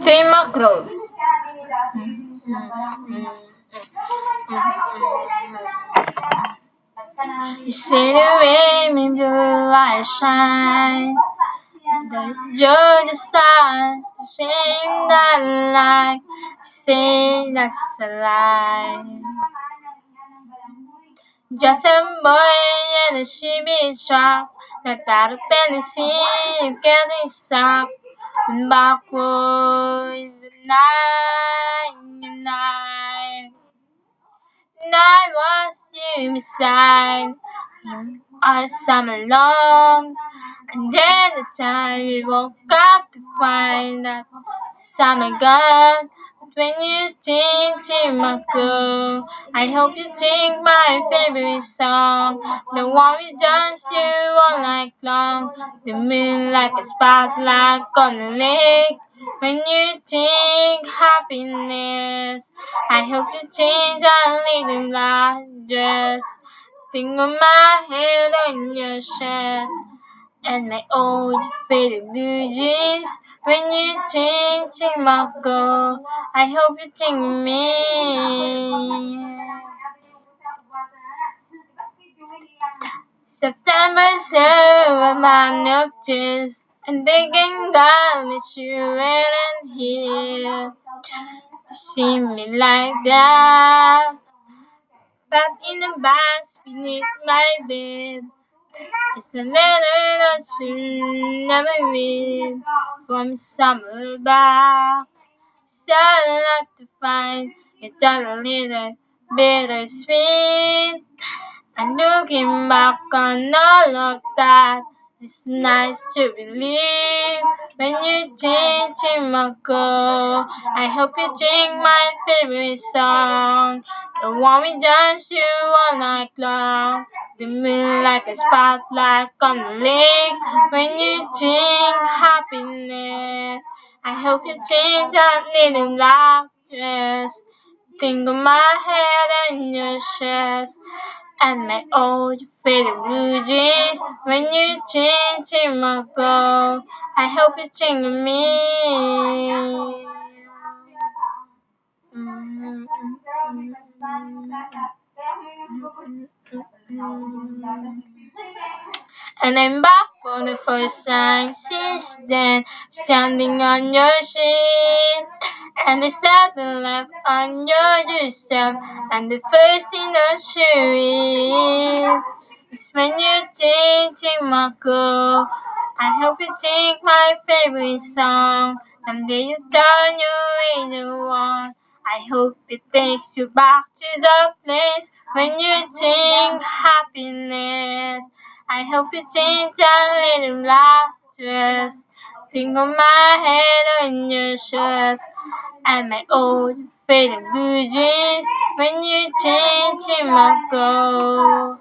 Say macro. You see the way me do I shine. You're the star, the same that I like. Say that's a lie. Just a boy and a shimmy shop. That out of fantasy, getting stopped. And backwards, nine. Night was you beside all summer long. And then the time we woke up to find that summer gone. But when you sing my girl, I hope you sing my favorite song. The one we dance to all night long. The moon like a spotlight on the lake. When you think happiness, I hope you change and leave in black dress. Think of my head on your chest and my old faded blue jeans. When you think my girl, I hope you think of me. September so a man of tears and thinking that that you weren't here. See me like that, but in the box beneath my bed. It's a letter that you never read from summer back. Sad enough to find it's a little bittersweet. And looking back on all of that, it's nice to believe when you change in my goal. I hope you sing my favorite song, the one we dance to all night long. The moon like a spotlight on the lake. When you sing happiness, I hope you change that little black dress. Think of my head and your chest and my old faded blue jeans. When you change in my goal, I hope you think of me. And I'm back for the first time since then, standing on your sheet. And the saddle left on your doorstep, and the first thing that you is when you think in my girl. I hope you sing my favorite song. Someday you turn your radio on. I hope it takes you back to the place when you sing happiness. I hope you change that little black dress. Think of my head on your shirt and my old faded blue jeans. When you change in my goal,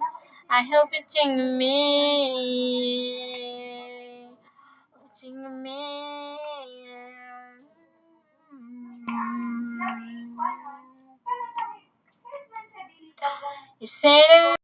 I hope you think of me. Think of me. You say the